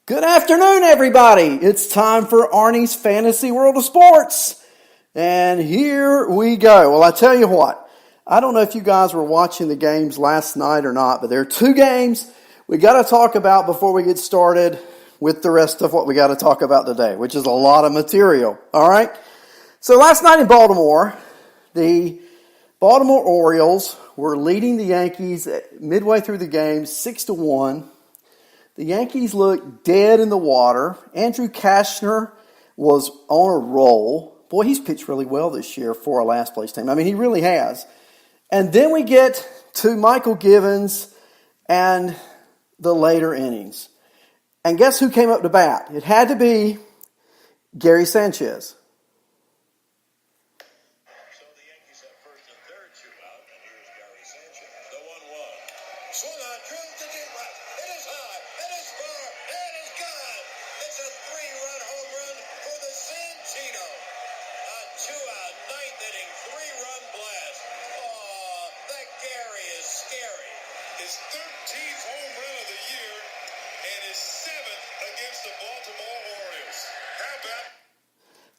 Good afternoon, everybody. It's time for Arnie's Fantasy World of Sports. And here we go. Well, I tell you what, I don't know if you guys were watching the games last night or not, but there are two games we got to talk about before we get started with the rest of what we got to talk about today, which is a lot of material. All right. So last night in Baltimore, the Baltimore Orioles were leading the Yankees midway through the game 6-1. The Yankees looked dead in the water. Andrew Kashner was on a roll. Boy, he's pitched really well this year for a last place team. I mean, he really has. And then we get to Michael Givens and the later innings. And guess who came up to bat? It had to be Gary Sanchez. So the Yankees have first and third, two out, and here's Gary Sanchez. The 1-1. Swung on, drilled to deep right. It is high, it is far, it is gone. It's a three-run home run for the Santino. A two-out, ninth inning, three-run blast. Oh, that Gary is scary. His 13th home run of the year and his 7th against the Baltimore Orioles.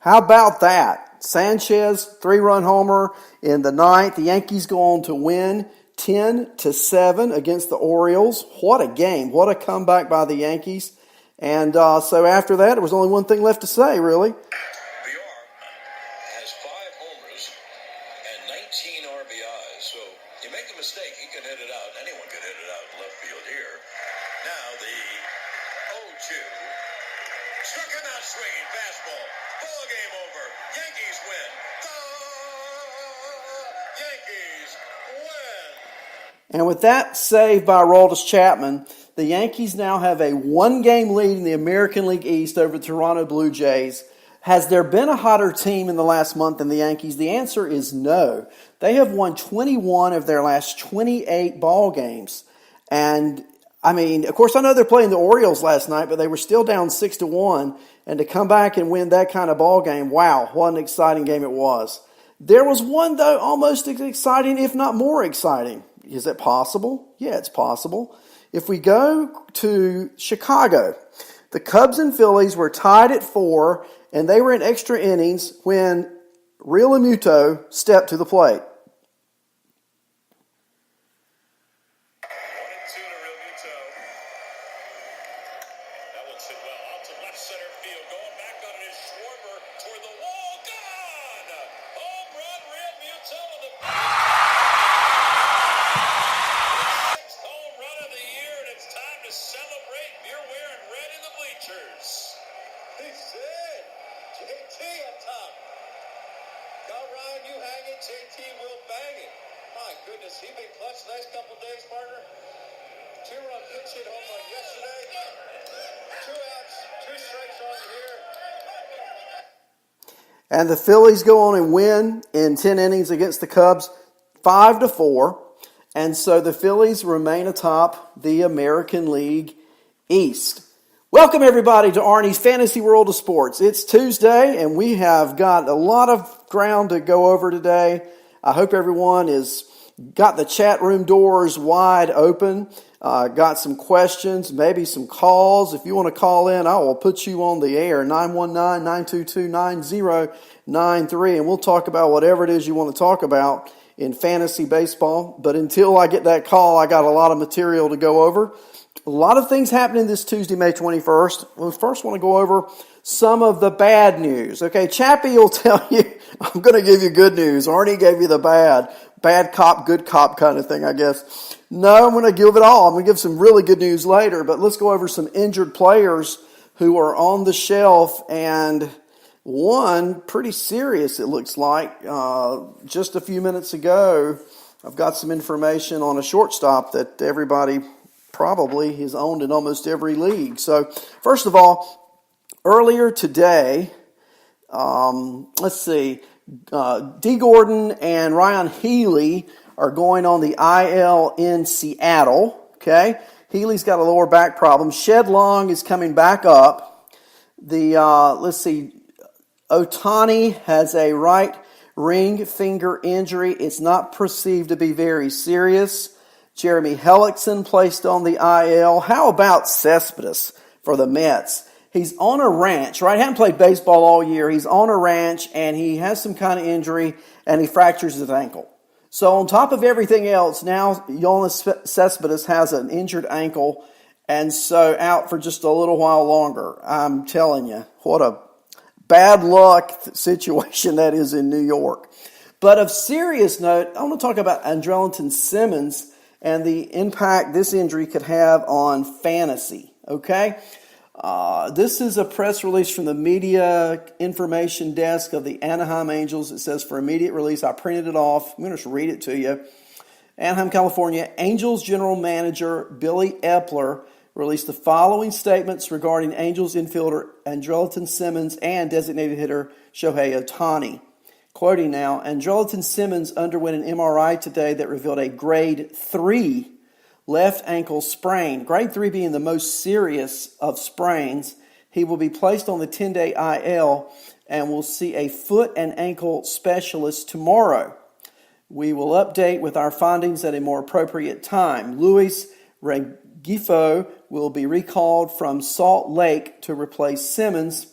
How about that? Sanchez, three-run homer in the ninth. The Yankees go on to win 10-7 against the Orioles. What a game. What a comeback by the Yankees. And so after that, there was only one thing left to say, really. VR has 5 homers and 19 RBIs. So you make a mistake, he can hit it out. Anyone can hit it out in left field here. Now the 0-2. Struck him out swinging. Fastball. Ball game over. Yankees win. Yankees win. And with that save by Aroldis Chapman, the Yankees now have a one-game lead in the American League East over the Toronto Blue Jays. Has there been a hotter team in the last month than the Yankees? The answer is no. They have won 21 of their last 28 ball games. And, I mean, of course, I know they're playing the Orioles last night, but they were still down 6-1. And to come back and win that kind of ball game, wow, what an exciting game it was. There was one, though, almost as exciting, if not more exciting. Is it possible? Yeah, it's possible. If we go to Chicago, the Cubs and Phillies were tied at 4, and they were in extra innings when Real Muto stepped to the plate. 1-2 to Real Muto. That one's hit well out to left center field. Going back on it is Schwarber toward the wall. Gone! Home run, Real Muto of the 6th home run of the year, and it's time to celebrate. You're wearing red in the bleachers. He said, JT up top. Now, Ryan, you hang it, JT will bang it. My goodness, he been clutch the last couple days, partner. 2-run pitch hit home run yesterday. 2 outs, 2 strikes on here. And the Phillies go on and win in 10 innings against the Cubs 5-4. And so the Phillies remain atop the American League East. Welcome, everybody, to Arnie's Fantasy World of Sports. It's Tuesday, and we have got a lot of ground to go over today. I hope everyone has got the chat room doors wide open, got some questions, maybe some calls. If you want to call in, I will put you on the air, 919-922-9093, and we'll talk about whatever it is you want to talk about in fantasy baseball. But until I get that call, I got a lot of material to go over. A lot of things happening this Tuesday, May 21st. We first want to go over some of the bad news. Okay, Chappie will tell you, I'm going to give you good news. Arnie gave you the bad cop, good cop kind of thing, I guess. No, I'm going to give it all. I'm going to give some really good news later, but let's go over some injured players who are on the shelf, and one pretty serious, it looks like. Just a few minutes ago, I've got some information on a shortstop that everybody probably has owned in almost every league. So, first of all, earlier today, let's see, D. Gordon and Ryan Healy are going on the IL in Seattle. Okay, Healy's got a lower back problem. Shed Long is coming back up. Let's see, Ohtani has a right ring finger injury. It's not perceived to be very serious. Jeremy Hellickson placed on the IL. How about Cespedes? for the Mets. He's on a ranch, right? Hadn't played baseball all year. He's on a ranch, and he has some kind of injury, and he fractures his ankle. So on top of everything else, now Yoenis Cespedes has an injured ankle, and so out for just a little while longer. I'm telling you, what a bad luck situation that is in New York. But of serious note, I want to talk about Andrelton Simmons and the impact this injury could have on fantasy, okay? This is a press release from the media information desk of the Anaheim Angels. It says for immediate release. I printed it off. I'm going to just read it to you. Anaheim, California, Angels general manager Billy Epler released the following statements regarding Angels infielder Andrelton Simmons and designated hitter Shohei Ohtani. Quoting now, Andrelton Simmons underwent an MRI today that revealed a grade 3 left ankle sprain. Grade 3 being the most serious of sprains. He will be placed on the 10-day IL and will see a foot and ankle specialist tomorrow. We will update with our findings at a more appropriate time. Luis Rengifo will be recalled from Salt Lake to replace Simmons.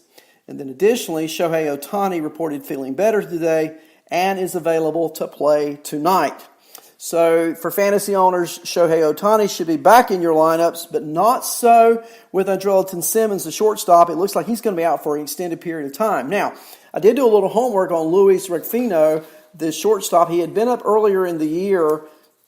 And then additionally, Shohei Ohtani reported feeling better today and is available to play tonight. So for fantasy owners, Shohei Ohtani should be back in your lineups, but not so with Andrelton Simmons, the shortstop. It looks like he's going to be out for an extended period of time. Now, I did do a little homework on Luis Rengifo, the shortstop. He had been up earlier in the year,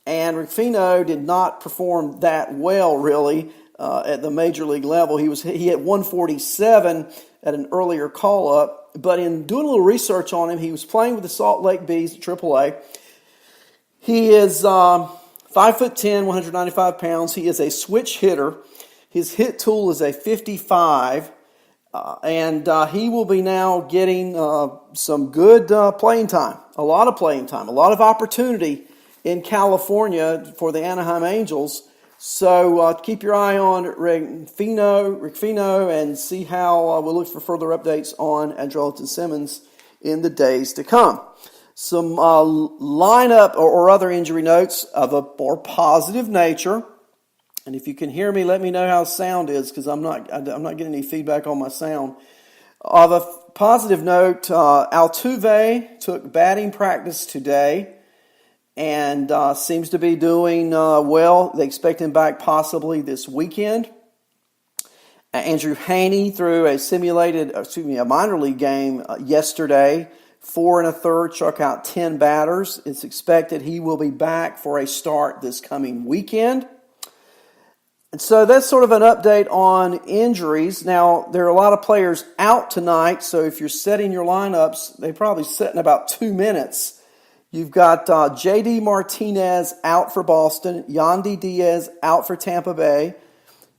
and Rengifo did not perform that well, really, at the major league level. He hit 147 at an earlier call-up, but in doing a little research on him, he was playing with the Salt Lake Bees at AAA. He is 5'10", 195 pounds. He is a switch hitter. His hit tool is a 55, and he will be now getting some good playing time, a lot of playing time, a lot of opportunity in California for the Anaheim Angels. So keep your eye on Rengifo and see how we'll look for further updates on Andrelton Simmons in the days to come. Some lineup or other injury notes of a more positive nature. And if you can hear me, let me know how sound is, because I'm not getting any feedback on my sound. Of a positive note, Altuve took batting practice today and seems to be doing well. They expect him back possibly this weekend. Andrew Haney threw a minor league game yesterday. 4 1/3, struck out 10 batters. It's expected he will be back for a start this coming weekend. And so that's sort of an update on injuries. Now, there are a lot of players out tonight, so if you're setting your lineups, they probably set in about 2 minutes. You've got J.D. Martinez out for Boston, Yandy Diaz out for Tampa Bay,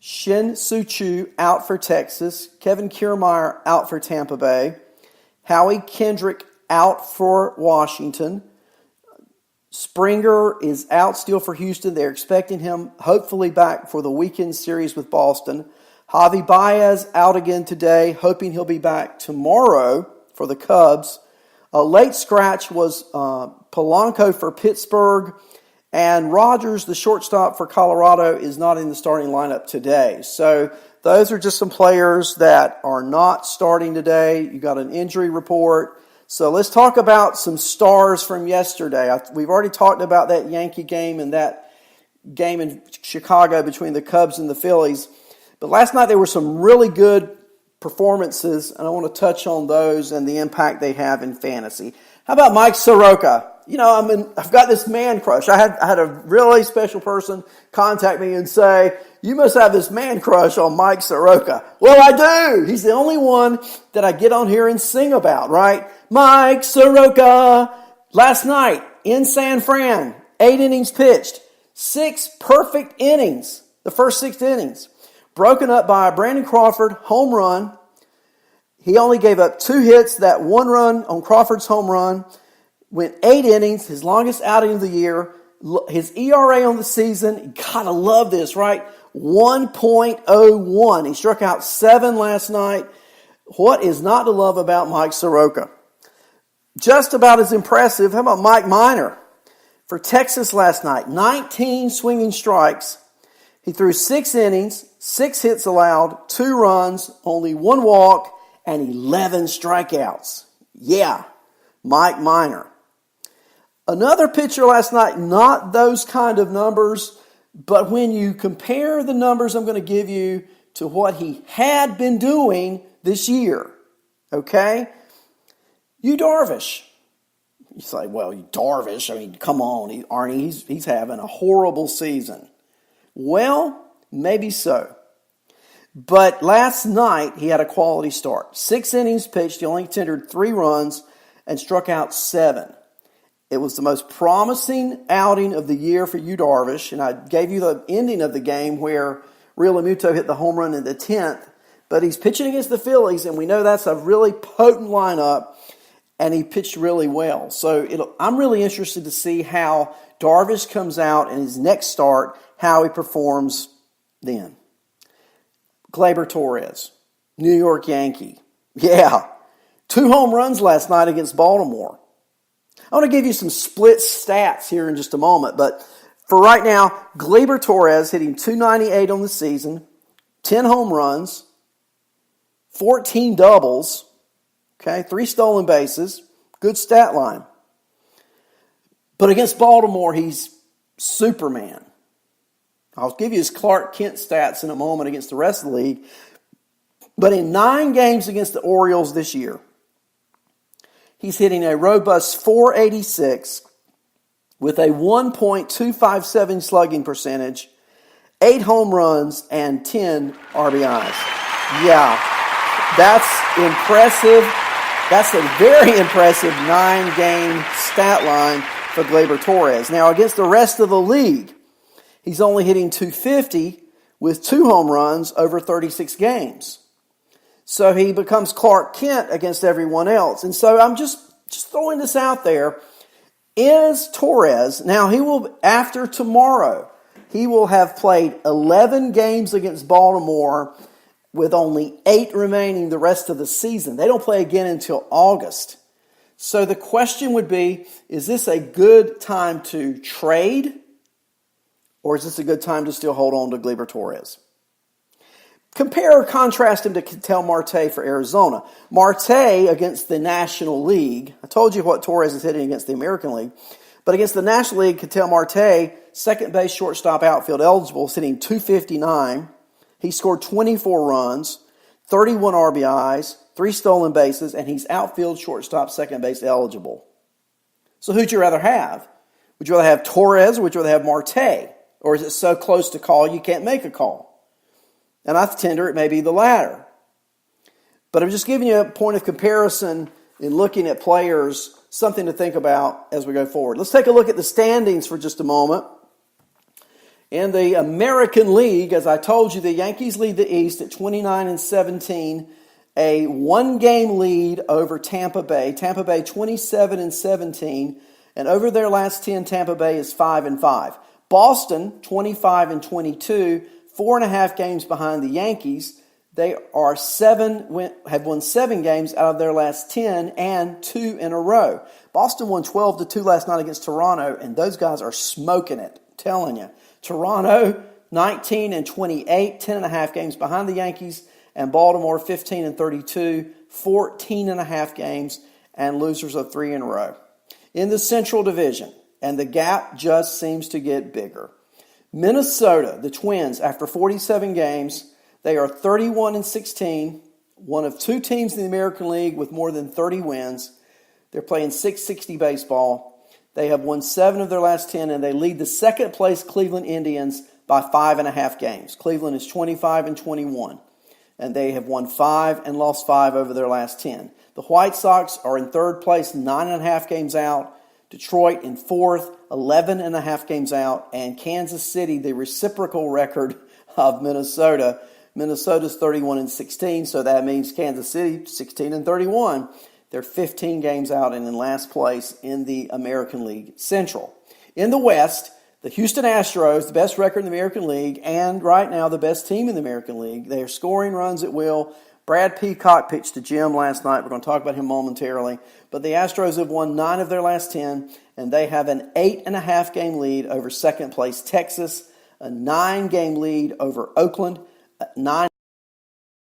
Shin Soo Choo out for Texas, Kevin Kiermaier out for Tampa Bay, Howie Kendrick out for Washington. Springer is out still for Houston. They're expecting him hopefully back for the weekend series with Boston. Javi Baez out again today, hoping he'll be back tomorrow for the Cubs. A late scratch was Polanco for Pittsburgh, and Rogers, the shortstop for Colorado, is not in the starting lineup today. So those are just some players that are not starting today. You got an injury report. So let's talk about some stars from yesterday. We've already talked about that Yankee game and that game in Chicago between the Cubs and the Phillies. But last night there were some really good performances, and I want to touch on those and the impact they have in fantasy. How about Mike Soroka? You know, I've got this man crush. I had a really special person contact me and say, "You must have this man crush on Mike Soroka." Well, I do. He's the only one that I get on here and sing about, right? Mike Soroka. Last night in San Fran, 8 innings pitched, 6 perfect innings, the first 6 innings. Broken up by a Brandon Crawford home run. He only gave up 2 hits, that 1 run on Crawford's home run. Went 8 innings, his longest outing of the year. His ERA on the season, you gotta love this, right? 1.01. He struck out 7 last night. What is not to love about Mike Soroka? Just about as impressive, how about Mike Minor? For Texas last night, 19 swinging strikes. He threw 6 innings, 6 hits allowed, 2 runs, only 1 walk, and 11 strikeouts. Yeah, Mike Minor. Another pitcher last night, not those kind of numbers, but when you compare the numbers I'm going to give you to what he had been doing this year, okay? Yu Darvish. You say, well, Darvish, I mean, come on, Arnie, he's having a horrible season. Well, maybe so. But last night, he had a quality start. 6 innings pitched, he only tendered 3 runs and struck out 7. It was the most promising outing of the year for Yu Darvish, and I gave you the ending of the game where Real Muto hit the home run in the 10th, but he's pitching against the Phillies, and we know that's a really potent lineup, and he pitched really well. So I'm really interested to see how Darvish comes out in his next start, how he performs then. Gleyber Torres, New York Yankee. Yeah, 2 home runs last night against Baltimore. I want to give you some split stats here in just a moment, but for right now, Gleyber Torres hitting .298 on the season, 10 home runs, 14 doubles, okay, 3 stolen bases, good stat line. But against Baltimore, he's Superman. I'll give you his Clark Kent stats in a moment against the rest of the league. But in 9 games against the Orioles this year, he's hitting a robust .486 with a 1.257 slugging percentage, 8 home runs, and 10 RBIs. Yeah, that's impressive. That's a very impressive 9-game stat line for Gleyber Torres. Now, against the rest of the league, he's only hitting .250 with 2 home runs over 36 games. So he becomes Clark Kent against everyone else. And so I'm just throwing this out there. Is Torres, now he will, after tomorrow, he will have played 11 games against Baltimore with only 8 remaining the rest of the season. They don't play again until August. So the question would be, is this a good time to trade? Or is this a good time to still hold on to Gleyber Torres? Compare or contrast him to Ketel Marte for Arizona. Marte against the National League. I told you what Torres is hitting against the American League. But against the National League, Ketel Marte, second base, shortstop, outfield eligible, is hitting .259. He scored 24 runs, 31 RBIs, 3 stolen bases, and he's outfield, shortstop, second base eligible. So who'd you rather have? Would you rather have Torres or would you rather have Marte? Or is it so close to call you can't make a call? And I tender it may be the latter. But I'm just giving you a point of comparison in looking at players, something to think about as we go forward. Let's take a look at the standings for just a moment. In the American League, as I told you, the Yankees lead the East at 29-17, a 1-game lead over Tampa Bay. Tampa Bay 27-17, and over their last 10, Tampa Bay is 5-5. Boston 25-22. 4.5 games behind the Yankees. They are have won 7 games out of their last 10 and 2 in a row. Boston won 12-2 last night against Toronto, and those guys are smoking it. I'm telling you. Toronto 19-28, 10.5 games behind the Yankees, and Baltimore 15-32, 14.5 games, and losers of 3 in a row. In the Central Division, and the gap just seems to get bigger. Minnesota, the Twins, after 47 games, they are 31-16, one of 2 teams in the American League with more than 30 wins. They're playing .660 baseball. They have won 7 of their last 10, and they lead the second-place Cleveland Indians by 5.5 games. Cleveland is 25-21, and they have won 5 and lost 5 over their last 10. The White Sox are in third place, 9.5 games out. Detroit in 4th, 11.5 games out, and Kansas City, the reciprocal record of Minnesota. Minnesota's 31-16, so that means Kansas City 16-31. They're 15 games out and in last place in the American League Central. In the West, the Houston Astros, the best record in the American League, and right now the best team in the American League. They are scoring runs at will. Brad Peacock pitched to Jim last night. We're going to talk about him momentarily. But the Astros have won 9 of their last 10, and they have an 8.5 game lead over second place Texas. a 9-game lead over Oakland. 9